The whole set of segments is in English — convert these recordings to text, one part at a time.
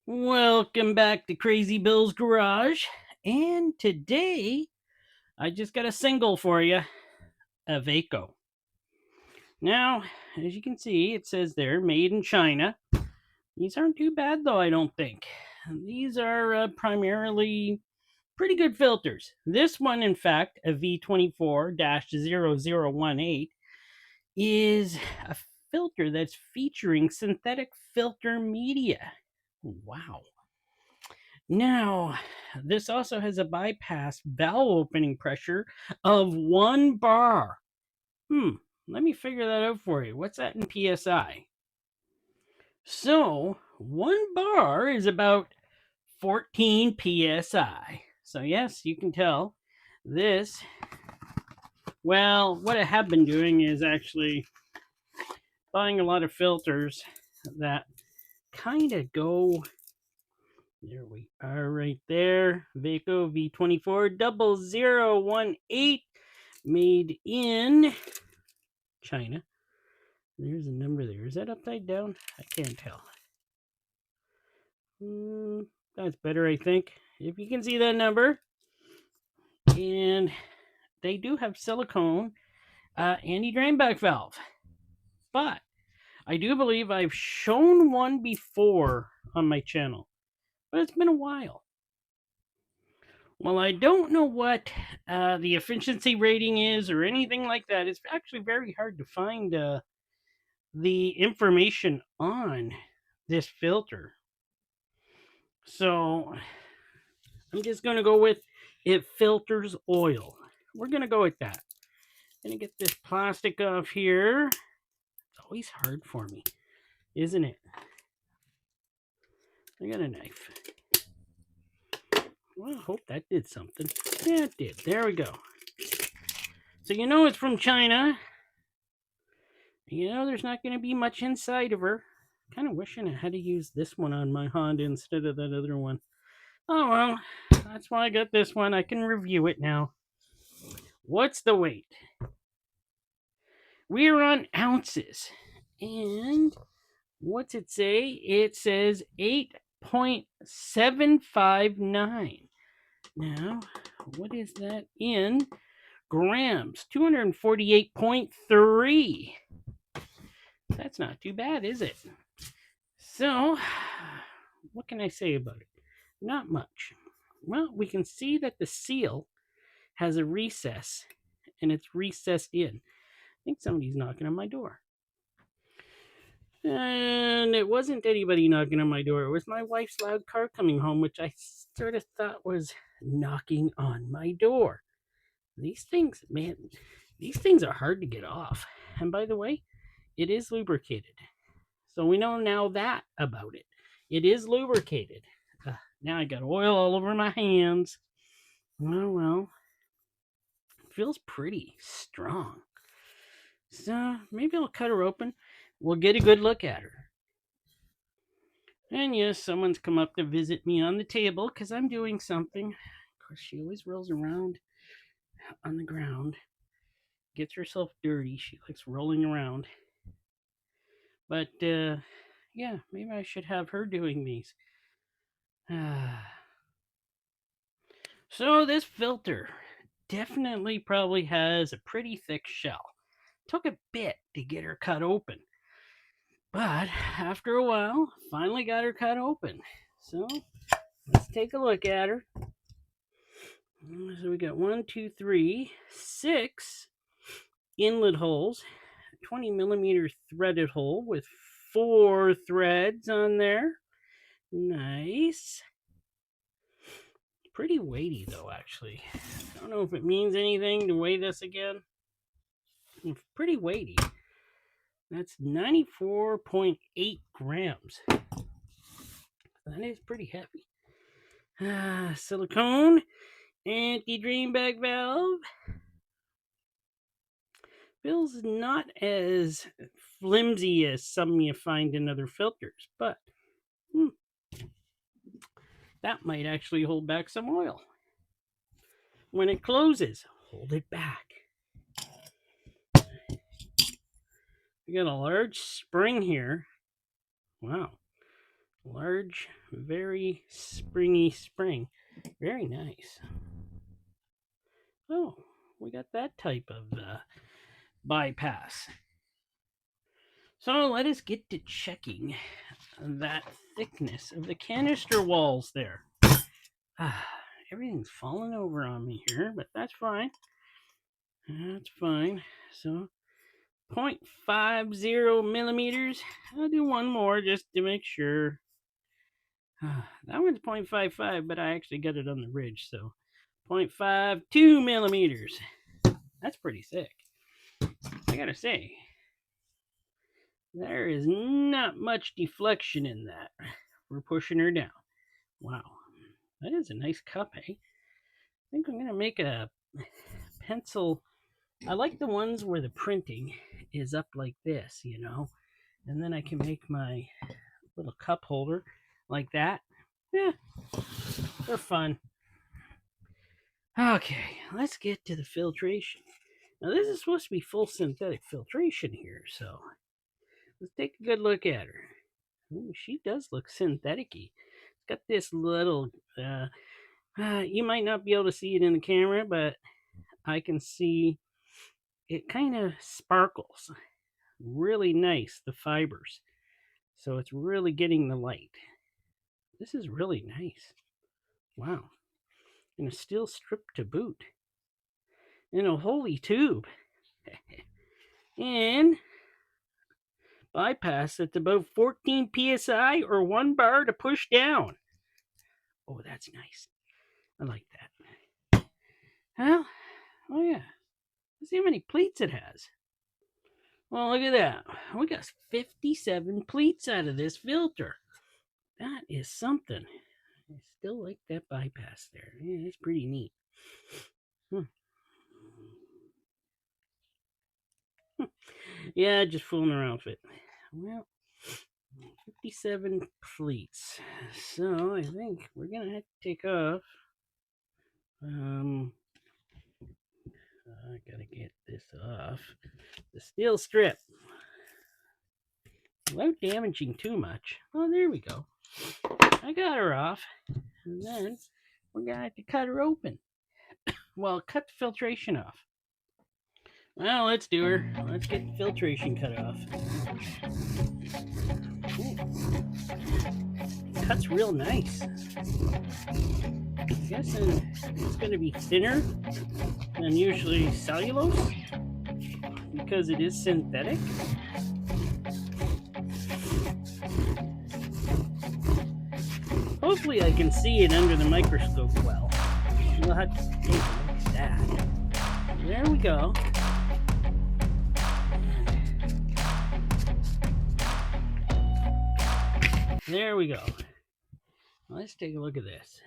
Welcome back to Crazy Bill's Garage. And today, I just got a single for you, a Vaico. Now, as you can see, it says there, made in China. These aren't too bad, though, I don't think. These are primarily pretty good filters. This one, in fact, a V24-0018, is a filter that's featuring synthetic filter media. Wow. Now, this also has a bypass valve opening pressure of 1 bar. Let me figure that out for you. What's that in PSI? So, 1 bar is about 14 PSI. So, yes, you can tell this. Well, what I have been doing is actually buying a lot of filters that kind of go. There we are right there. Vaico V24-0018, made in China. There's a number there. Is that upside down? I can't tell. That's better, I think. If you can see that number. And they do have silicone anti-drain back valve. But I do believe I've shown one before on my channel. But it's been a while. Well, I don't know what the efficiency rating is or anything like that. It's actually very hard to find the information on this filter. So I'm just going to go with it filters oil. We're going to go with that. Going to get this plastic off here. It's always hard for me, isn't it? I got a knife. Well, I hope that did something. Yeah, it did. There we go. So you know it's from China. You know there's not going to be much inside of her. Kind of wishing I had to use this one on my Honda instead of that other one. Oh well, that's why I got this one. I can review it now. What's the weight? We're on ounces. And what's it say? It says 8.759. Now, what is that in grams? 248.3. That's not too bad, is it? So, what can I say about it? Not much. Well, we can see that the seal has a recess, and it's recessed in. I think somebody's knocking on my door. And it wasn't anybody knocking on my door. It was my wife's loud car coming home, which I sort of thought was knocking on my door. These things, man, these things are hard to get off. And by the way, it is lubricated. So we know now that about it. It is lubricated. Now I got oil all over my hands. Oh well. It feels pretty strong. So maybe I'll cut her open. We'll get a good look at her. And yes, someone's come up to visit me on the table because I'm doing something. Of course, she always rolls around on the ground. Gets herself dirty. She likes rolling around. But, yeah, maybe I should have her doing these. So this filter definitely probably has a pretty thick shell. Took a bit to get her cut open. But after a while, finally got her cut open. So let's take a look at her. So we got 1, 2, 3, 6 inlet holes, 20 millimeter threaded hole with 4 threads on there. Nice. Pretty weighty though, actually. I don't know if it means anything to weigh this again. It's pretty weighty. That's 94.8 grams. That is pretty heavy. Silicone anti-drain back valve. Feels not as flimsy as some you find in other filters, but that might actually hold back some oil. When it closes, hold it back. We got a large spring here. Wow. Large, very springy spring. Very nice. Oh, we got that type of bypass. So let us get to checking that thickness of the canister walls there. Everything's falling over on me here, but that's fine. That's fine. So 0.50 millimeters. I'll do one more just to make sure. That one's 0.55, but I actually got it on the ridge, so 0.52 millimeters. That's pretty thick. I gotta say, there is not much deflection in that. We're pushing her down. Wow, that is a nice cup, eh? I think I'm gonna make a pencil. I like the ones where the printing is up like this, you know, and then I can make my little cup holder like that. Yeah, they're fun. Okay, let's get to the filtration. Now, this is supposed to be full synthetic filtration here, so let's take a good look at her. Ooh, she does look synthetic-y. It's got this little, you might not be able to see it in the camera, but I can see it kind of sparkles. Really nice, the fibers. So it's really getting the light. This is really nice. Wow. And a steel strip to boot. And a holy tube. And bypass at about 14 psi or 1 bar to push down. Oh, that's nice. I like that. Well, oh yeah. Let's see how many pleats it has. Well, look at that. We got 57 pleats out of this filter. That is something. I still like that bypass there. Yeah, it's pretty neat. Yeah, just fooling around with it. Well, 57 pleats. So I think we're gonna have to take off. I gotta get this off. The steel strip. Without damaging too much. Oh, there we go. I got her off. And then we're gonna have to cut her open. Well, cut the filtration off. Well, let's do her. Let's get the filtration cut off. Ooh. Cuts real nice. I'm guessing it's going to be thinner than usually cellulose because it is synthetic. Hopefully I can see it under the microscope well. We'll have to take a look at that. There we go. There we go. Let's take a look at this.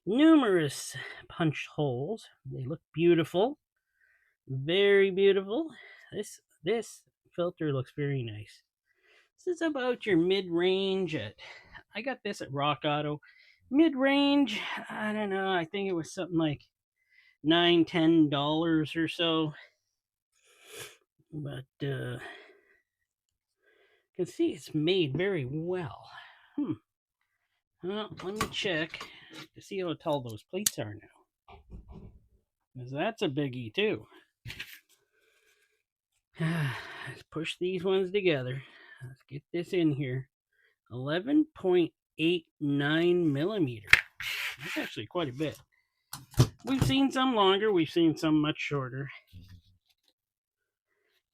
Numerous punch holes. They look beautiful. Very beautiful. This filter looks very nice. This is about your mid-range at, I got this at Rock Auto. Mid-range, I don't know, I think it was something like $9-10 or so. But you can see it's made very well. Well, let me check to see how tall those plates are now. Because that's a biggie too. Let's push these ones together. Let's get this in here. 11.89 millimeter. That's actually quite a bit. We've seen some longer. We've seen some much shorter.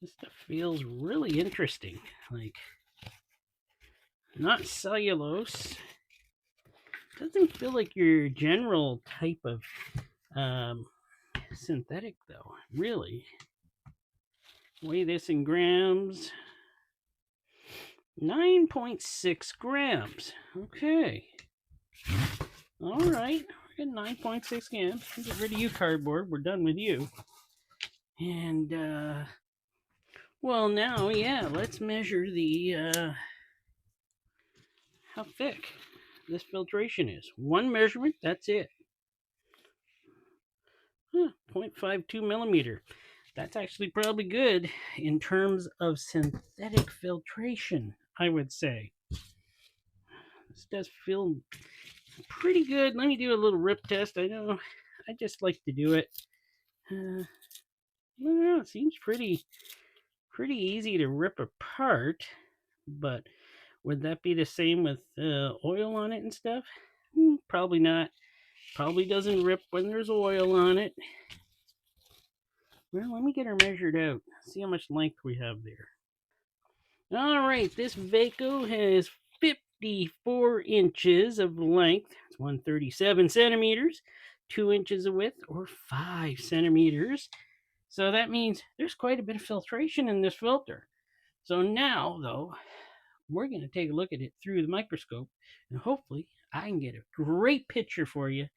This stuff feels really interesting. Like, not cellulose. Doesn't feel like your general type of synthetic, though. Really. Weigh this in grams. 9.6 grams. Okay. All right. We're at 9.6 grams. Get rid of you, cardboard. We're done with you. And, well, now, yeah, let's measure the, how thick this filtration is. One measurement, that's it. 0.52 millimeter. That's actually probably good in terms of synthetic filtration, I would say. This does feel pretty good. Let me do a little rip test. I know I just like to do it. I don't know. It seems pretty easy to rip apart, but would that be the same with oil on it and stuff? Probably not. Probably doesn't rip when there's oil on it. Well, let me get her measured out. See how much length we have there. All right, this Vaico has 54 inches of length. It's 137 centimeters, 2 inches of width, or 5 centimeters. So that means there's quite a bit of filtration in this filter. So now, though, we're going to take a look at it through the microscope, and hopefully I can get a great picture for you.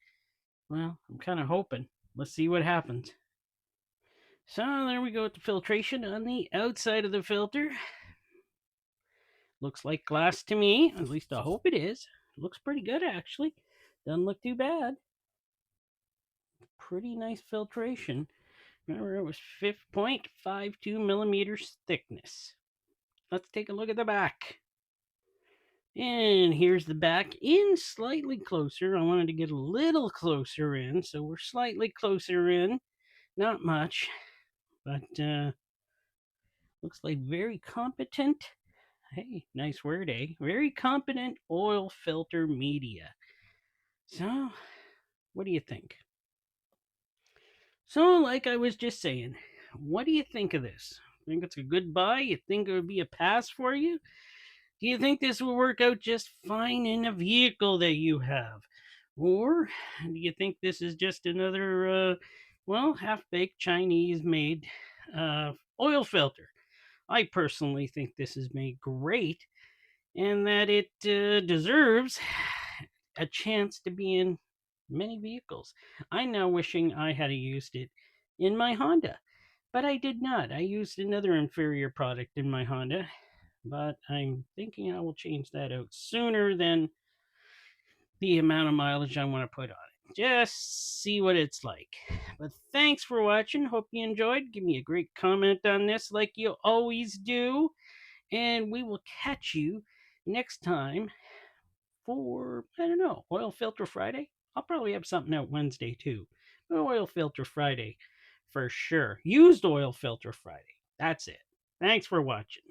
Well, I'm kind of hoping. Let's see what happens. So there we go with the filtration on the outside of the filter. Looks like glass to me. At least I hope it is. Looks pretty good, actually. Doesn't look too bad. Pretty nice filtration. Remember, it was 0.52 millimeters thickness. Let's take a look at the back. And here's the back in slightly closer. I wanted to get a little closer in, so we're slightly closer in. Not much, but looks like very competent. Hey, nice word, eh? Very competent oil filter media. So, what do you think? So, like I was just saying, what do you think of this? Think it's a good buy? You think it would be a pass for you? Do you think this will work out just fine in a vehicle that you have? Or do you think this is just another, half baked Chinese made oil filter? I personally think this is made great and that it deserves a chance to be in many vehicles. I'm now wishing I had used it in my Honda, but I did not. I used another inferior product in my Honda, but I'm thinking I will change that out sooner than the amount of mileage I want to put on it. Just see what it's like. But thanks for watching. Hope you enjoyed. Give me a great comment on this like you always do. And we will catch you next time for, I don't know, Oil Filter Friday. I'll probably have something out Wednesday too. Oil Filter Friday for sure. Used Oil Filter Friday. That's it. Thanks for watching.